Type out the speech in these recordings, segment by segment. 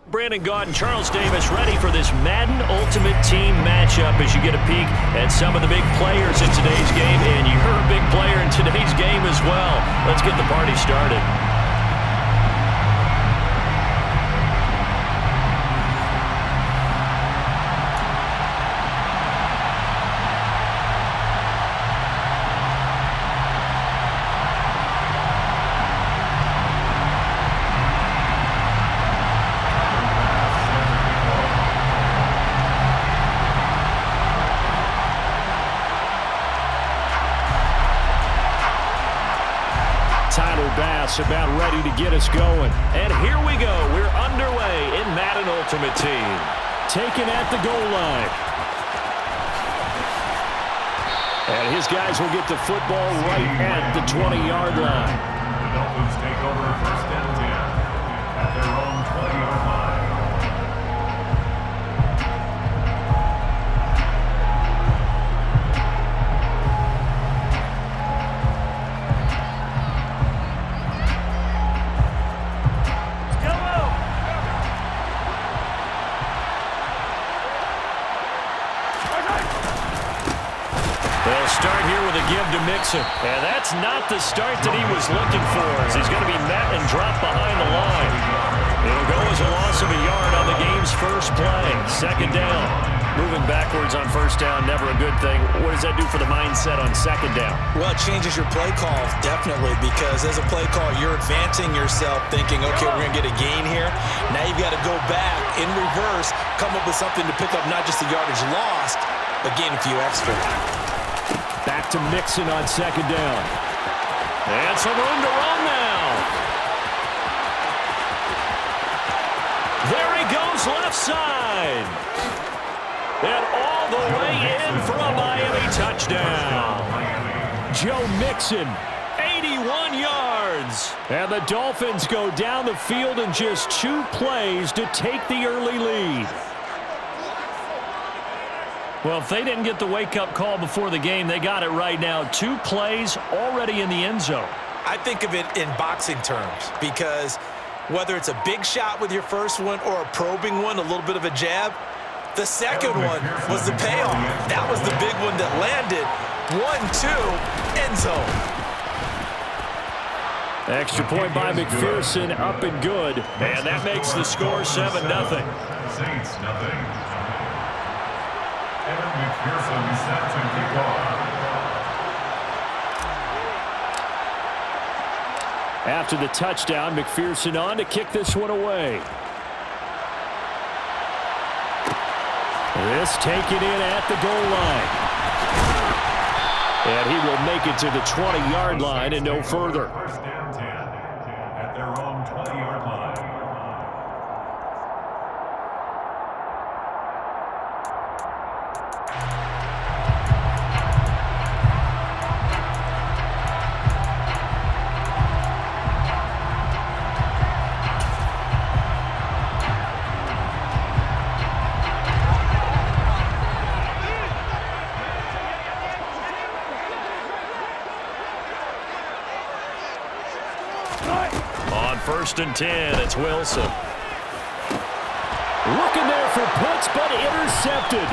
Brandon Gaud and Charles Davis ready for this Madden Ultimate Team matchup as you get a peek at some of the big players in today's game, and you're a big player in today's game as well. Let's get the party started. About ready to get us going. And here we go. We're underway in Madden Ultimate Team. Taken at the goal line. And his guys will get the football right at the 20-yard line. The Dolphins take over first and 10 at their own 20-yard line. Mixon. And that's not the start that he was looking for, as he's going to be met and dropped behind the line. It'll go as a loss of a yard on the game's first play. Second down. Moving backwards on first down, never a good thing. What does that do for the mindset on second down? Well, it changes your play call, definitely, because as a play call, you're advancing yourself thinking, okay, we're going to get a gain here. Now you've got to go back in reverse, come up with something to pick up not just the yardage lost, but gain a few extra. Back to Mixon on second down. And some room to run now. There he goes left side. And all the way in for a Miami touchdown. Joe Mixon, 81 yards. And the Dolphins go down the field in just 2 plays to take the early lead. Well, if they didn't get the wake-up call before the game, they got it right now. 2 plays already in the end zone. I think of it in boxing terms, because whether it's a big shot with your first one or a probing one, a little bit of a jab, the second one was the payoff. That was the big one that landed. 1-2, end zone. Extra point by McPherson, up and good. And that makes the score 7-0. Saints, nothing. Evan McPherson set to kick off. After the touchdown, McPherson on to kick this one away. This taken in at the goal line. And he will make it to the 20-yard line and no further. First and 10 at their own 20-yard line. First and 10, it's Wilson. Looking there for Pitts, but intercepted.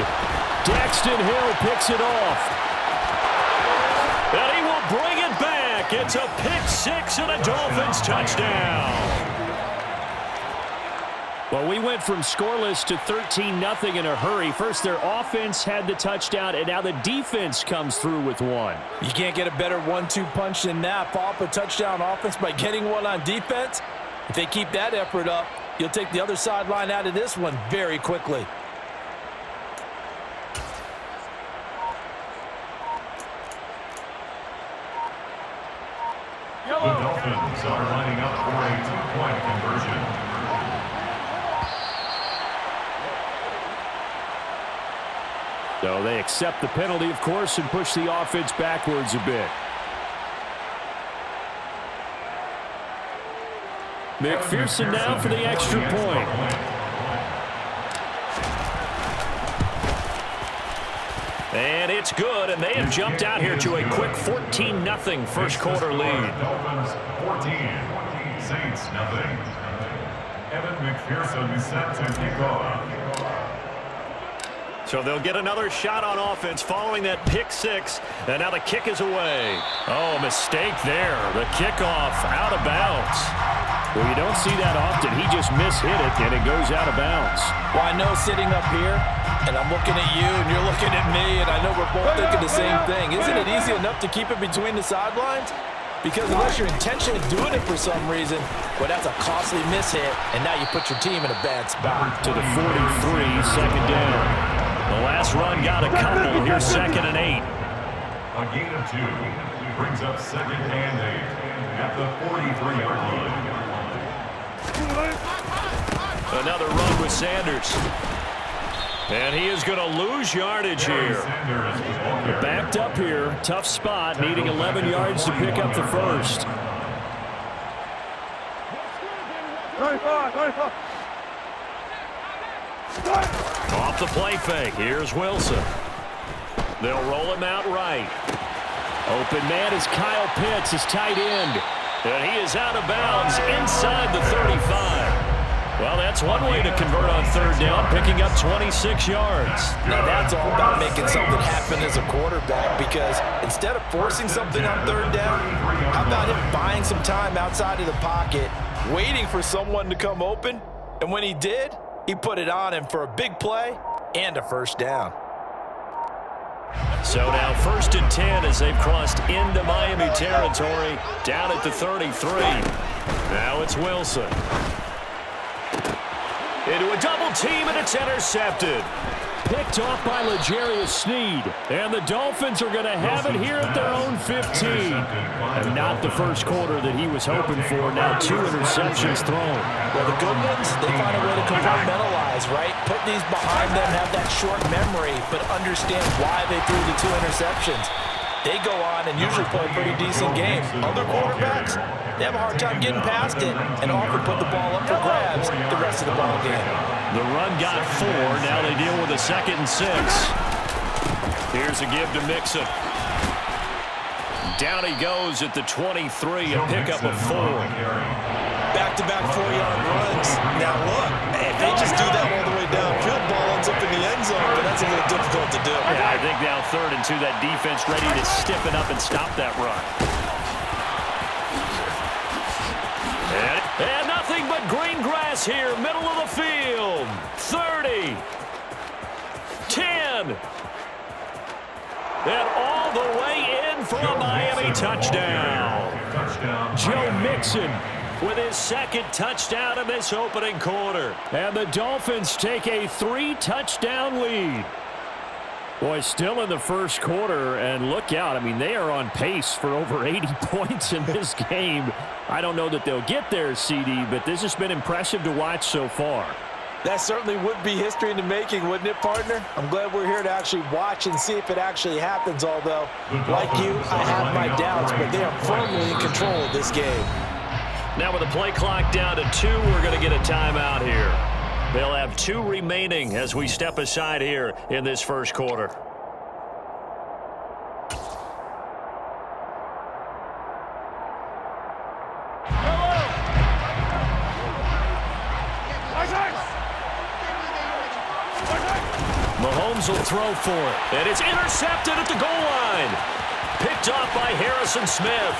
Daxton Hill picks it off. And he will bring it back. It's a pick six and a Dolphins touchdown. Well, we went from scoreless to 13-0 in a hurry. First, their offense had the touchdown, and now the defense comes through with one. You can't get a better 1-2 punch than that. Follow up a touchdown offense by getting one on defense. If they keep that effort up, you'll take the other sideline out of this one very quickly. The Dolphins are lining up for a 2-point conversion. So they accept the penalty, of course, and push the offense backwards a bit. McPherson now for the extra point. And it's good, and they have jumped out here to a quick 14-0 first quarter lead. Dolphins 14, Saints nothing. Set to kick off. So they'll get another shot on offense following that pick six. And now the kick is away. Oh, mistake there. The kickoff out of bounds. Well, you don't see that often. He just mishit it, and it goes out of bounds. Well, I know sitting up here, and I'm looking at you, and you're looking at me, and I know we're both thinking the same thing. Isn't it easy enough to keep it between the sidelines? Because unless you're intentionally doing it for some reason, well, that's a costly mishit, and now you put your team in a bad spot. To the 43, second down. The last run got a couple. Here's 2nd and 8. A gain of 2 brings up 2nd and 8 at the 43-yard line. Another run with Sanders. And he is going to lose yardage here. Backed up here. Tough spot. Needing 11 yards to pick up the first. Off the play fake. Here's Wilson. They'll roll him out right. Open man is Kyle Pitts, his tight end. And he is out of bounds inside the 35. Well, that's one way to convert on 3rd down, picking up 26 yards. Now, that's all about making something happen as a quarterback, because instead of forcing something on 3rd down, how about him buying some time outside of the pocket, waiting for someone to come open, and when he did, he put it on him for a big play and a first down. So now 1st and 10 as they've crossed into Miami territory, down at the 33. Now it's Wilson. Into a double team, and it's intercepted. Picked off by L'Jarius Sneed. And the Dolphins are going to have it here at their own 15. And not the first quarter that he was hoping for. Now 2 interceptions thrown. Well, the good ones, they find a way to compartmentalize, right? Put these behind them, have that short memory, but understand why they threw the 2 interceptions. They go on and usually play a pretty decent game. Other quarterbacks, they have a hard time getting past it and often put the ball up for grabs the rest of the ball game. The run got 4. Now they deal with a 2nd and 6. Here's a give to Mixon. Down he goes at the 23, a pickup of 4. Back-to-back 4-yard runs. Now look, if they just do that all the way downfield, ball ends up in the end zone, but that's a little difficult to do. Yeah, I think now 3rd and 2, that defense ready to stiffen up and stop that run. And nothing but green grass here, middle of the field. 30. 10. And all the way in for a Miami touchdown. Joe Mixon with his 2nd touchdown in this opening quarter. And the Dolphins take a 3-touchdown lead. Boy, still in the first quarter, and look out. I mean, they are on pace for over 80 points in this game. I don't know that they'll get there, CD, but this has been impressive to watch so far. That certainly would be history in the making, wouldn't it, partner? I'm glad we're here to actually watch and see if it actually happens, although, like you, I have my doubts, but they are firmly in control of this game. Now with the play clock down to 2, we're going to get a timeout here. They'll have 2 remaining as we step aside here in this first quarter. Mahomes will throw for it, and it's intercepted at the goal line. Picked off by Harrison Smith.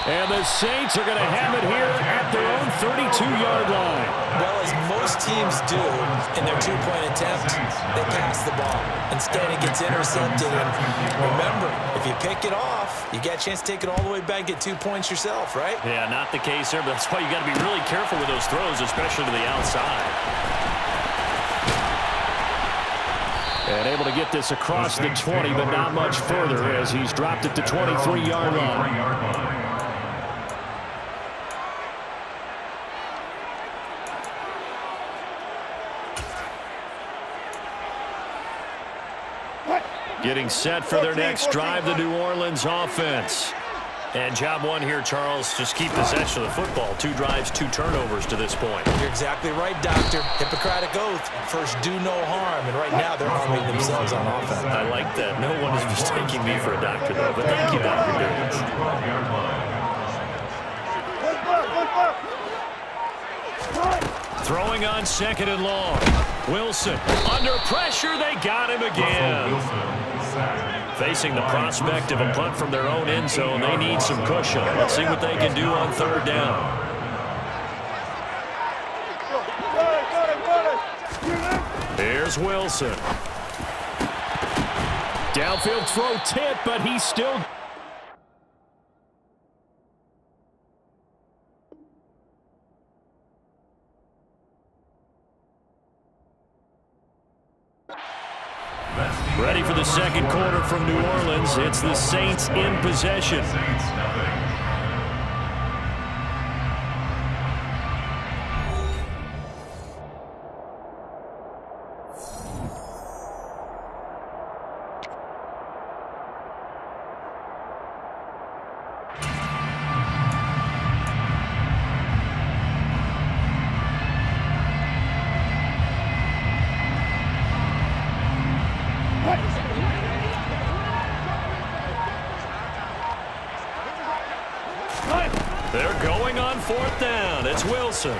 And the Saints are going to have it here at their own 32-yard line. Well, as most teams do in their 2-point attempt, they pass the ball. Instead, it gets intercepted. And remember, if you pick it off, you get a chance to take it all the way back, get 2 points yourself, right? Yeah, not the case there, but that's why you got to be really careful with those throws, especially to the outside. And able to get this across the 20, but not much further as he's dropped at the 23-yard line. Getting set for their next drive, the New Orleans offense. And job 1 here, Charles, just keep possession of the football. 2 drives, 2 turnovers to this point. You're exactly right, Doctor. Hippocratic oath. First, do no harm. And right now, they're harming themselves on offense. I like that. No one is mistaking me for a doctor, though. But thank you, Dr. Davis. Throwing on 2nd and long. Wilson under pressure. They got him again. Facing the prospect of a punt from their own end zone, they need some cushion. Let's see what they can do on 3rd down. Here's Wilson. Downfield throw tip, but he's still... Ready for the 2nd quarter from New Orleans. It's the Saints in possession. They're going on 4th down. It's Wilson.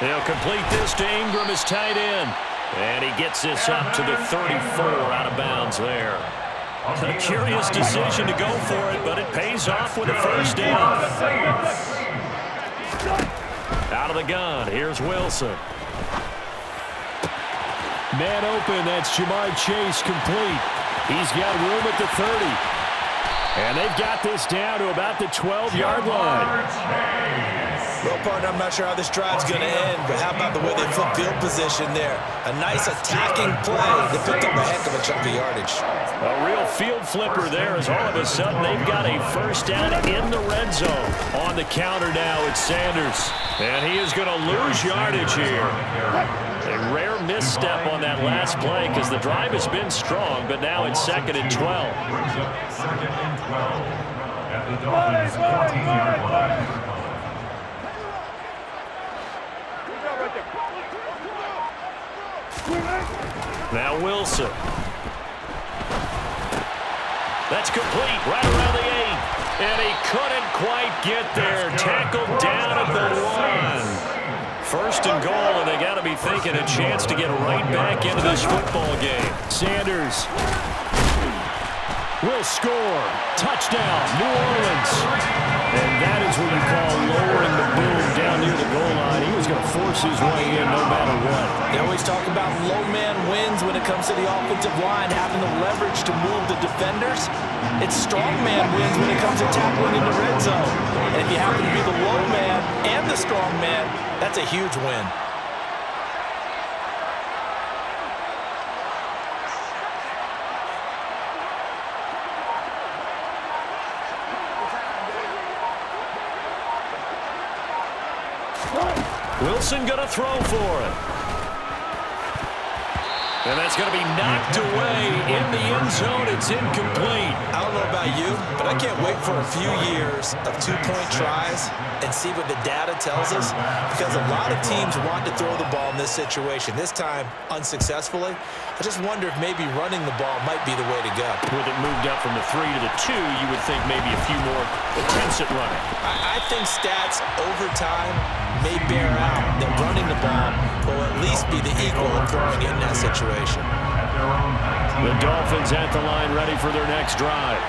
He'll complete this to Ingram, his tight end. And he gets this up to the 34 out of bounds there. A curious decision to go for it, but it pays off with a 1st down. Out of the gun, here's Wilson. Man open, that's Jamar Chase complete. He's got room at the 30. And they've got this down to about the 12-yard line. Well, partner, I'm not sure how this drive's going to end, but how about the way they flip field position there? A nice attacking play. They picked up a heck of a chunk of yardage. A real field flipper there as all of a sudden they've got a 1st down in the red zone. On the counter now, it's Sanders. And he is going to lose yardage here. A rare misstep on that last play because the drive has been strong, but now it's 2nd and 12. Brings up 2nd and 12 at the Dolphins' 14-yard line. Now Wilson. That's complete right around the 8. And he couldn't quite get there. Tackled down at the 1. 1st and goal, and they got to be thinking a chance to get right back into this football game. Sanders will score. Touchdown, New Orleans. And that is what you call lowering the boom down near the goal line. He was going to force his way in no matter what. They always talk about low man wins when it comes to the offensive line, having the leverage to move the defenders. It's strong man wins when it comes to tackling in the red zone. And if you happen to be the low man and the strong man, that's a huge win. Wilson going to throw for it. And that's going to be knocked away in the end zone. It's incomplete. I don't know about you, but I can't wait for a few years of 2-point tries and see what the data tells us, because a lot of teams want to throw the ball in this situation. This time, unsuccessfully. I just wonder if maybe running the ball might be the way to go. With it moved up from the 3 to the 2, you would think maybe a few more attempts at running. I think stats over time may bear out that running the ball will at least be the equal of throwing it in that situation. The Dolphins at the line ready for their next drive.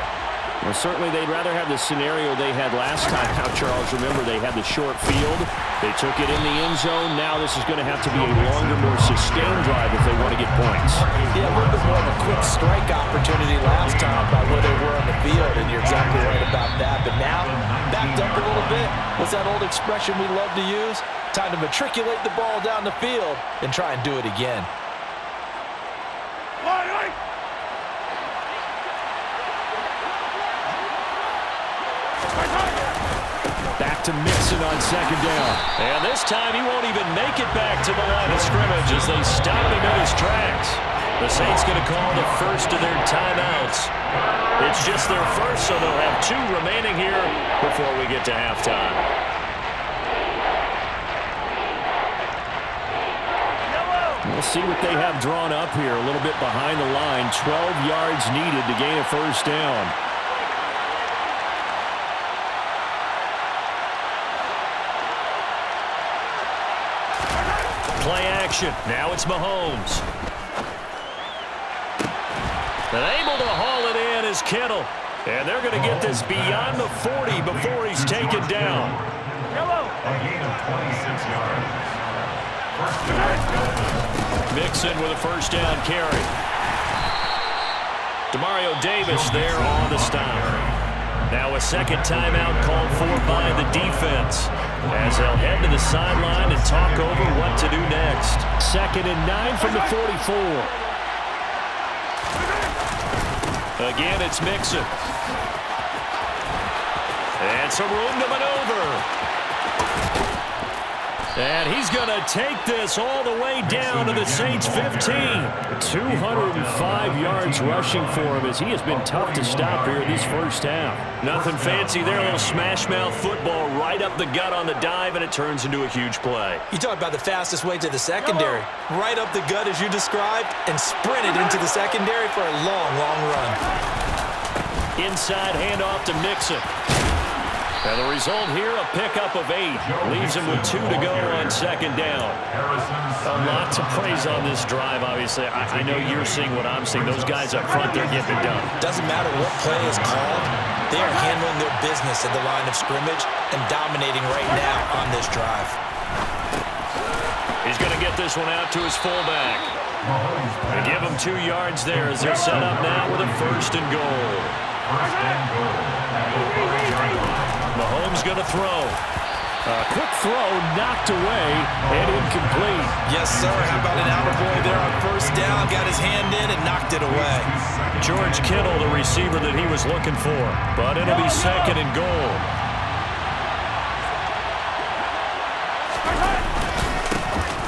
Well, certainly they'd rather have the scenario they had last time out, Charles. Remember, they had the short field. They took it in the end zone. Now this is going to have to be a longer, more sustained drive if they want to get points. Yeah, a little bit more of a quick strike opportunity last time by where they were on the field, and you're exactly right about that. But now, backed up a little bit. What's that old expression we love to use? Time to matriculate the ball down the field and try and do it again. Back to Mixon on 2nd down. And this time he won't even make it back to the line of scrimmage as they stop him in his tracks. The Saints going to call the first of their timeouts. It's just their first, so they'll have 2 remaining here before we get to halftime. We'll see what they have drawn up here. A little bit behind the line. 12 yards needed to gain a 1st down. play action. Now it's Mahomes. And able to haul it in is Kittle. And they're going to get this beyond the 40 before he's taken down. A gain of 26 yards. First down. Mixon with a first down carry. Demario Davis there on the stop. Now a second timeout called for by the defense, as they'll head to the sideline and talk over what to do next. 2nd and 9 from the 44. Again, it's Mixon. And some room to maneuver. And he's going to take this all the way down to the Saints' 15. 205 yards rushing for him, as he has been tough to stop here in this first half. Nothing fancy there. A little smash-mouth football right up the gut on the dive, and it turns into a huge play. You talk about the fastest way to the secondary. Right up the gut, as you described, and sprinted into the secondary for a long, long run. Inside handoff to Mixon. And the result here, a pickup of 8. Leaves him with 2 to go on second down. A lot to praise on this drive, obviously. I know you're seeing what I'm seeing. Those guys up front, they're getting it done. Doesn't matter what play is called. They are handling their business at the line of scrimmage and dominating right now on this drive. He's going to get this one out to his fullback. They give him 2 yards there as they're set up now with a first and goal. First and goal. Mahomes going to throw. A quick throw knocked away and incomplete. Yes, sir. How about an attaboy there on first down? Got his hand in and knocked it away. George Kittle, the receiver that he was looking for. But it'll be second and goal.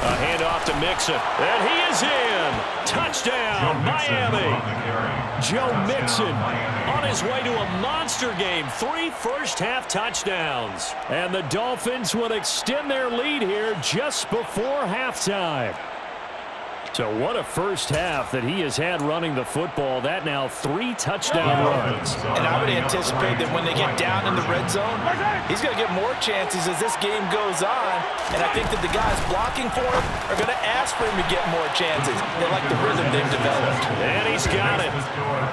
A handoff to Mixon. And he is in. Touchdown, Miami. Joe Mixon on his way to a monster game. 3 first-half touchdowns. And the Dolphins will extend their lead here just before halftime. So what a first half that he has had running the football. That now 3 touchdown runs. And I would anticipate that when they get down in the red zone, he's going to get more chances as this game goes on. And I think that the guys blocking for him are going to ask for him to get more chances. They like the rhythm they've developed. And he's got it.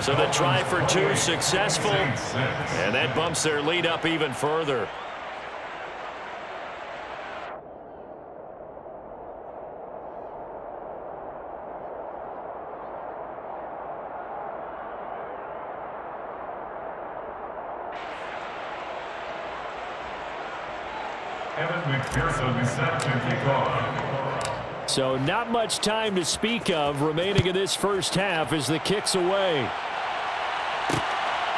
So the try for 2 successful. And that bumps their lead up even further. McPherson set to kick off. So not much time to speak of remaining in this first half as the kick's away.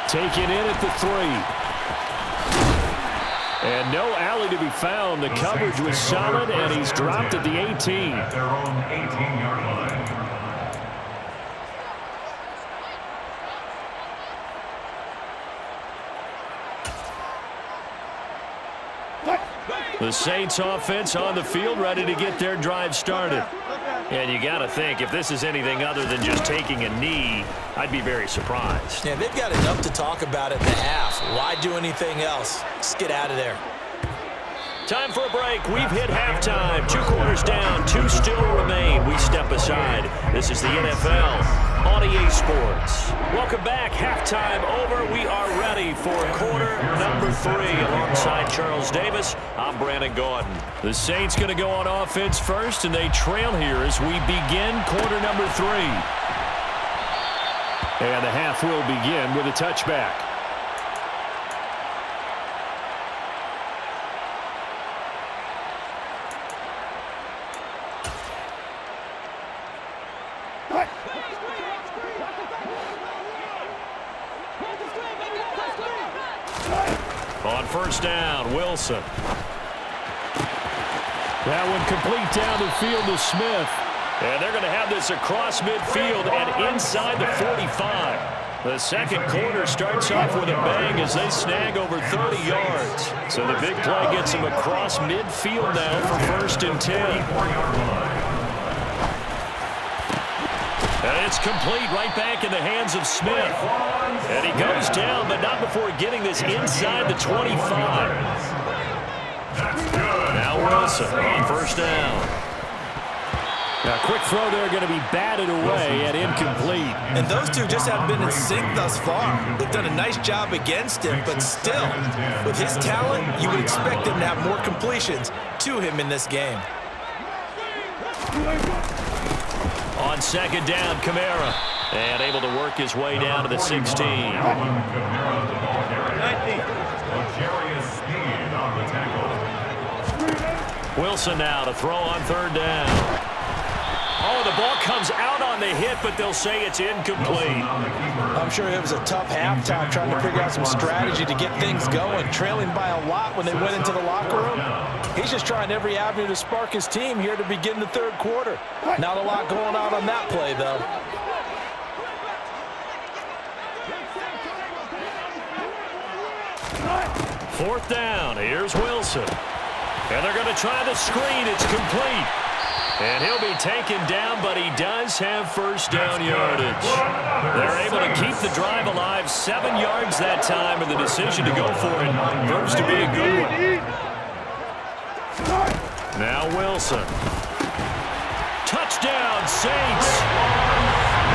Taken in at the 3. And no alley to be found. The coverage was solid, and he's dropped at the 18. At their own 18-yard line. The Saints offense on the field, ready to get their drive started. And you got to think, if this is anything other than just taking a knee, I'd be very surprised. Yeah, they've got enough to talk about at the half. Why do anything else? Just get out of there. Time for a break. We've hit halftime. 2 quarters down, 2 still remain. We step aside. This is the NFL on EA Sports. Welcome back. Halftime over. We are ready for quarter number 3. Alongside Charles Davis, I'm Brandon Gaudin. The Saints going to go on offense first, and they trail here as we begin quarter number 3. And the half will begin with a touchback. On first down, Wilson. That one complete down the field to Smith. And they're going to have this across midfield and inside the 45. The second quarter starts off with a bang as they snag over 30 yards. So the big play gets them across midfield now for first and 10. And it's complete right back in the hands of Smith. And he goes down, but not before getting this inside the 25. Now Wilson on first down. A quick throw there going to be batted away and incomplete. And those two just haven't been in sync thus far. They've done a nice job against him, but still, with his talent, you would expect him to have more completions to him in this game. On second down, Kamara. And able to work his way down to the 16. Wilson now to throw on third down. Oh, the ball comes out on the hit, but they'll say it's incomplete. I'm sure it was a tough halftime trying to figure out some strategy to get things going, trailing by a lot when they went into the locker room. He's just trying every avenue to spark his team here to begin the third quarter. Not a lot going on that play, though. Fourth down. Here's Wilson. And they're going to try the screen. It's complete. And he'll be taken down, but he does have first down yardage. They're able to keep the drive alive. 7 yards that time, and the decision to go for it proves to be a good one. Now Wilson. Touchdown, Saints.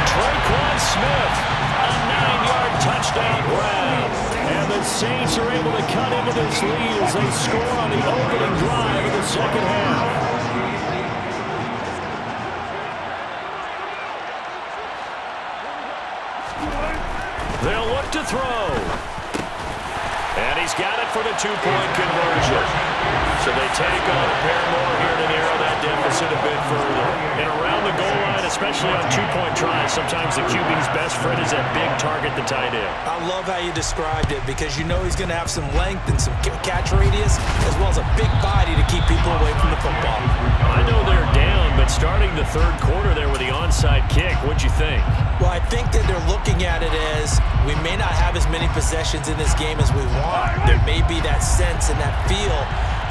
Traquan Smith. A 9-yard touchdown grab. And the Saints are able to cut into this lead as they score on the opening drive of the second half. They'll look to throw. And he's got it for the two-point conversion. So they take on a pair more here to narrow that deficit a bit further. And around the goal line, especially on two-point tries, sometimes the QB's best friend is that big target, the tight end. I love how you described it because you know he's going to have some length and some catch radius as well as a big body to keep people away from the football. I know they're down, but starting the third quarter there with the onside kick, what'd you think? Well, I think that they're looking at it as we may not have as many possessions in this game as we want. There may be that sense and that feel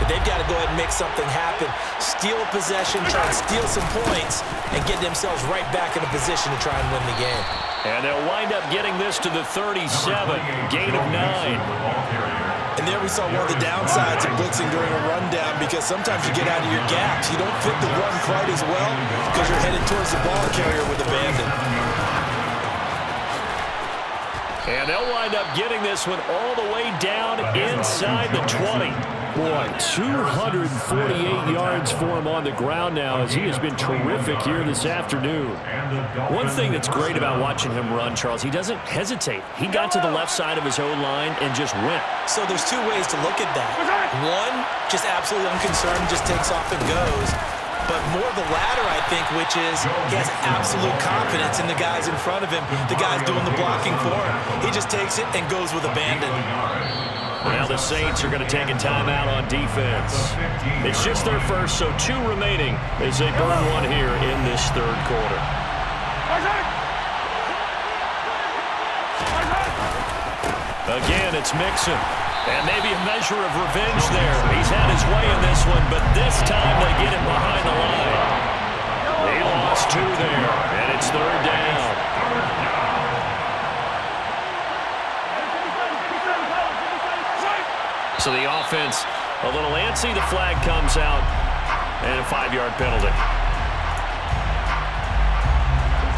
that they've got to go ahead and make something happen, steal a possession, try and steal some points, and get themselves right back in a position to try and win the game. And they'll wind up getting this to the 37, gain of 9. And there we saw one of the downsides of blitzing during a rundown because sometimes you get out of your gaps. You don't fit the run quite as well because you're headed towards the ball carrier with abandon. And they'll wind up getting this one all the way down inside the 20. Boy, 248 yards for him on the ground now as he has been terrific here this afternoon. One thing that's great about watching him run, Charles, he doesn't hesitate. He got to the left side of his own line and just went. So there's two ways to look at that. One, just absolutely unconcerned, just takes off and goes. But more the latter, I think, which is he has absolute confidence in the guys in front of him, the guys doing the blocking for him. He just takes it and goes with abandon. Now the Saints are going to take a timeout on defense. It's just their first, so 2 remaining as they burn one here in this third quarter. Again, it's Mixon. And maybe a measure of revenge there. He's had his way in this one, but this time they get him behind the line. He lost 2 there, and it's third down. So the offense a little antsy. The flag comes out, and a 5-yard penalty.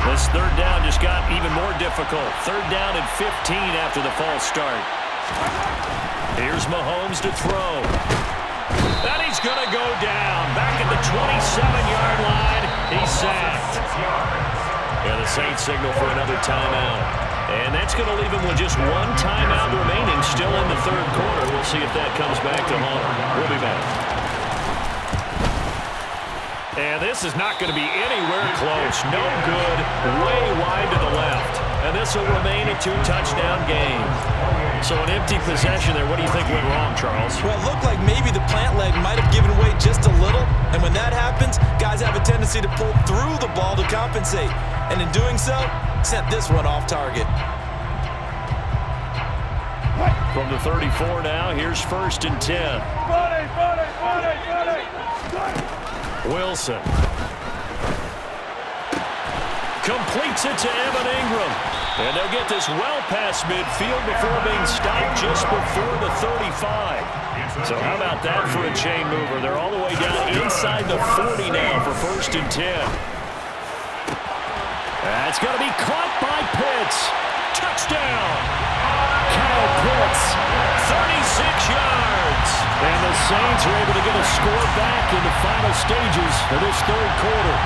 This third down just got even more difficult. Third down and 15 after the false start. Here's Mahomes to throw. And he's going to go down. Back at the 27-yard line. He's sacked. Yeah, the Saints signal for another timeout. And that's going to leave him with just 1 timeout remaining still in the third quarter. We'll see if that comes back to haunt. We'll be back. And this is not going to be anywhere close. No good. Way wide to the left. And this will remain a 2-touchdown game. So an empty possession there. What do you think went wrong, Charles? Well, it looked like maybe the plant leg might have given way just a little. And when that happens, guys have a tendency to pull through the ball to compensate. And in doing so, sent this one off target. From the 34 now, here's 1st and 10. Wilson. Completes it to Evan Ingram. And they'll get this well past midfield before being stopped just before the 35. So how about that for a chain mover? They're all the way down inside the 40 now for 1st 1st and 10. That's going to be caught by Pitts. Touchdown. Kyle Pitts, 36 yards. And the Saints are able to get a score back in the final stages of this 3rd quarter.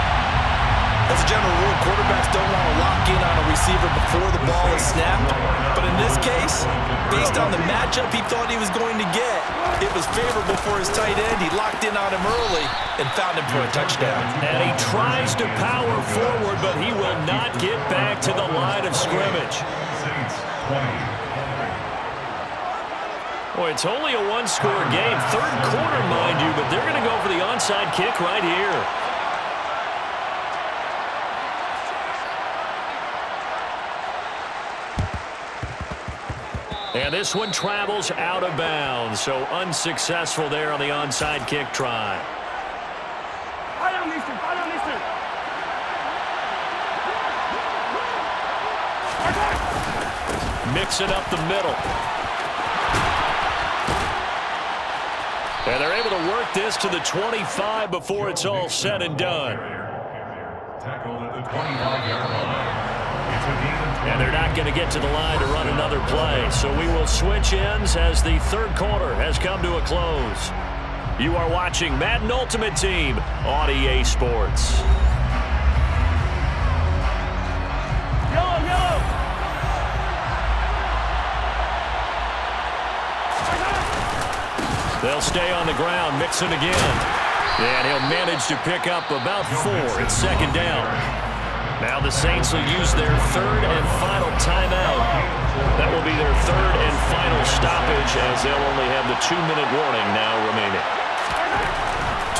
As a general rule, quarterbacks don't want to lock in on a receiver before the ball is snapped. But in this case, based on the matchup he thought he was going to get, it was favorable for his tight end. He locked in on him early and found him for a touchdown. And he tries to power forward, but he will not get back to the line of scrimmage. Saints 20. Boy, it's only a one-score game. 3rd quarter, mind you, but they're going to go for the onside kick right here. And this one travels out of bounds, so unsuccessful there on the onside kick try. Mix it up the middle. And they're able to work this to the 25 before it's all said and done. Tackled at the 25-yard line. And they're not going to get to the line to run another play. So we will switch ends as the 3rd quarter has come to a close. You are watching Madden Ultimate Team on EA Sports. They'll stay on the ground, mix it again. And he'll manage to pick up about 4. It's 2nd down. Now the Saints will use their 3rd and final timeout. That will be their 3rd and final stoppage, as they'll only have the 2-minute warning now remaining.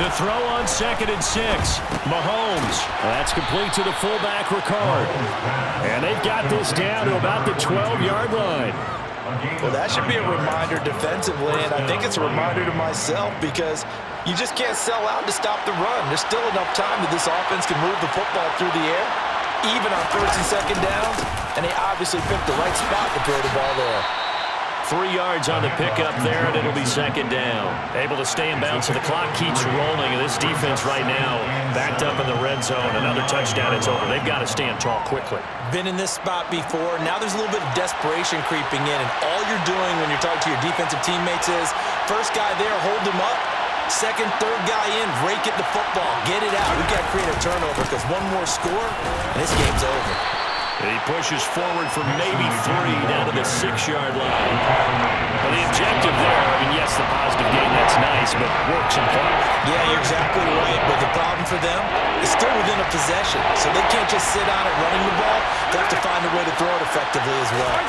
To throw on 2nd and 6, Mahomes. That's complete to the fullback, Ricard. And they've got this down to about the 12-yard line. Well, that should be a reminder defensively, and I think it's a reminder to myself because you just can't sell out to stop the run. There's still enough time that this offense can move the football through the air, even on 1st and 2nd downs, and they obviously picked the right spot to throw the ball there. 3 yards on the pickup there, and it'll be 2nd down. Able to stay in bounds, so the clock keeps rolling, and this defense right now backed up in the red zone. Another touchdown, it's over. They've got to stand tall quickly. Been in this spot before. Now there's a little bit of desperation creeping in, and all you're doing when you're talking to your defensive teammates is, first guy there, hold him up. 2nd, 3rd guy in, rake at the football. Get it out. We've got to create a turnover because one more score, and this game's over. And he pushes forward for maybe 3 down to the 6-yard line. Well, the objective there, I mean, yes, the positive gain, that's nice, but work some clock. Yeah, you're exactly right, but the problem for them is still within a possession, so they can't just sit on it running the ball. They have to find a way to throw it effectively as well.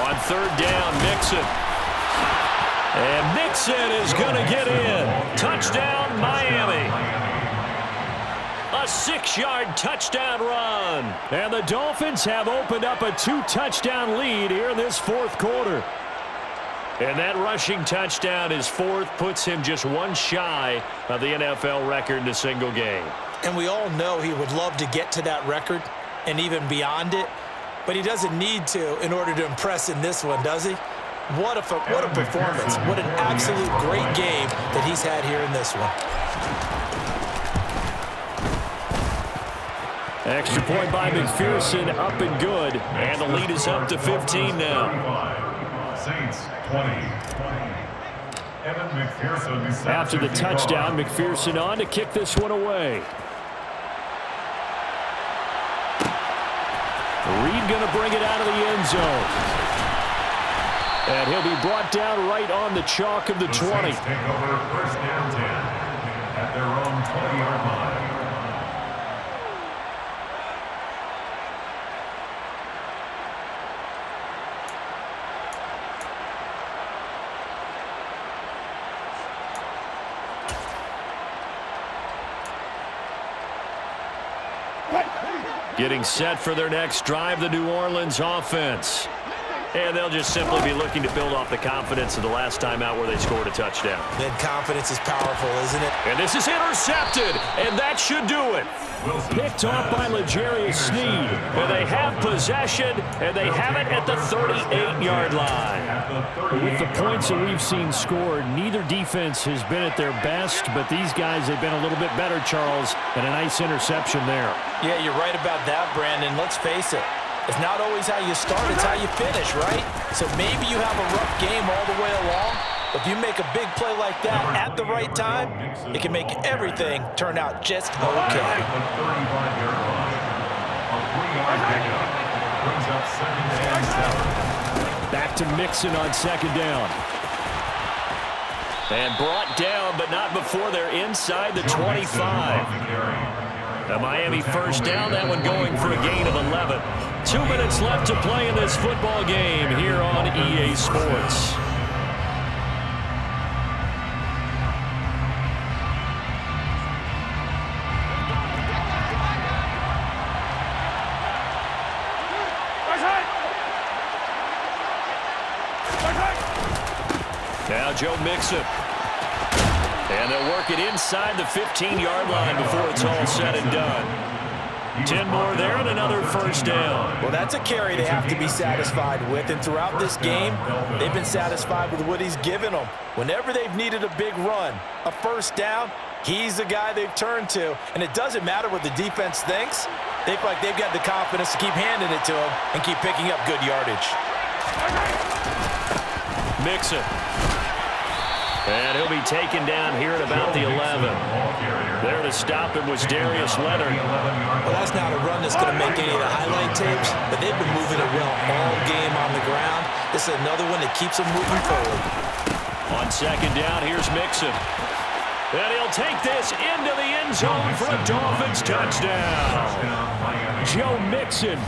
On 3rd down, Mixon. And Mixon is going to get in. Touchdown, Miami. A 6-yard touchdown run. And the Dolphins have opened up a 2-touchdown lead here in this 4th quarter. And that rushing touchdown, his 4th, puts him just 1 shy of the NFL record in a single game. And we all know he would love to get to that record and even beyond it, but he doesn't need to in order to impress in this one, does he? What a performance. What an absolute great game that he's had here in this one. Extra point by McPherson, up and good. And the lead is up to 15 now. Saints 20. Evan McPherson. After the touchdown, McPherson on to kick this one away. Reed going to bring it out of the end zone. And he'll be brought down right on the chalk of the 20. Saints take over 1st and 10 at their own 20-yard line. Getting set for their next drive, the New Orleans offense. And they'll just simply be looking to build off the confidence of the last time out where they scored a touchdown. Then confidence is powerful, isn't it? And this is intercepted, and that should do it. Picked off by L'Jarius Sneed. And they have possession, and they have it at the 38-yard line. With the points that we've seen scored, neither defense has been at their best, but these guys have been a little bit better, Charles, and a nice interception there. Yeah, you're right about that, Brandon. Let's face it. It's not always how you start, it's how you finish, right? So maybe you have a rough game all the way along, but if you make a big play like that at the right time, it can make everything turn out just okay. Back to Mixon on second down. And brought down, but not before they're inside the 25. A Miami first down, that one going for a gain of 11. 2 minutes left to play in this football game here on EA Sports. Now Joe Mixon. And they'll work it inside the 15-yard line before it's all said and done. 10 more there and another first down. Well, that's a carry they have to be satisfied with. And throughout this game, they've been satisfied with what he's given them. Whenever they've needed a big run, a first down, he's the guy they've turned to. And it doesn't matter what the defense thinks. They feel like they've got the confidence to keep handing it to him and keep picking up good yardage. Mixon. And he'll be taken down here at about the 11. There to stop him was Darius Leonard. Well, that's not a run that's going to make any of the highlight tapes, but they've been moving it well all game on the ground. This is another one that keeps them moving forward. On second down, here's Mixon. And he'll take this into the end zone for a Dolphins touchdown. Joe Mixon.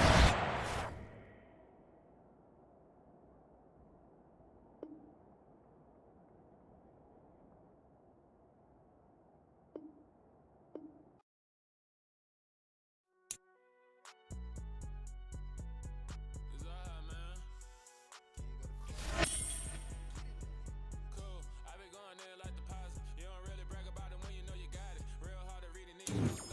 You don't really brag about it when you know you got it. Real hard to read it, nigga.